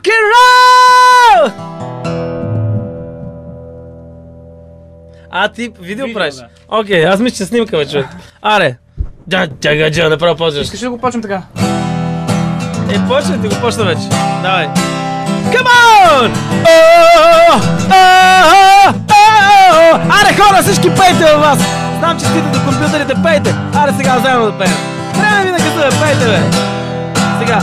and roll! А ти видео правиш? Да. Окей, аз мисля, че снимка, бе, човек. Аре. Джа, направо почваш. Искаш ли да го почнем така? Почна, ти го почна вече. Давай. Come on! Аре, хора, всички пейте във вас! Знам, че стите до компютрите, пейте! Аре, сега заедно да пеем. Трябва ви на къса да пейте, бе! Сега.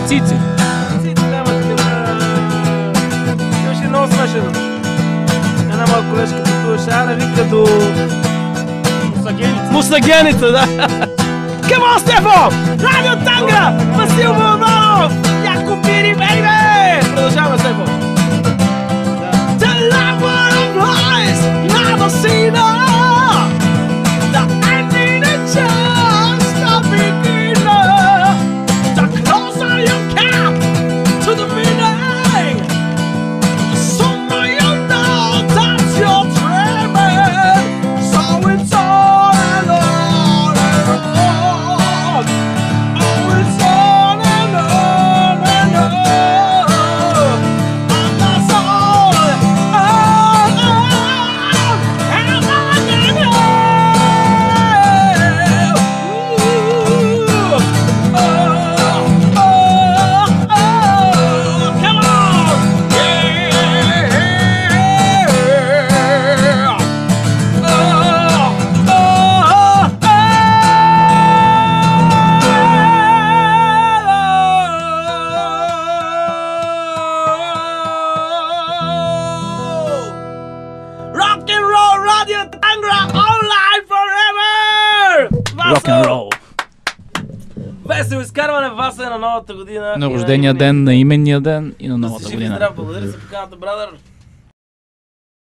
Цици. Имаше много смешено. Една моя колежка пътуваше, аре вика до... Мусагеница, да. Come on, Стефо! Радио Тангра! Васил Вълнов! Яко пири, бейбе! Продължаваме, Стефо. The lover of lies, never seen her. The ending is just the beginner. The closer you come to the meaning, the sooner you know that you're dreaming. So it's on and on and on. Oh, it's on and on and on. And that's all. And I can hear. Come on! Rock and roll Radio Tangra online forever! Rock and roll. Весело изкарване Васа на новата година. На рождения ден, на именния ден и на новата Живи година. здрав, благодаря за поканата, брадър.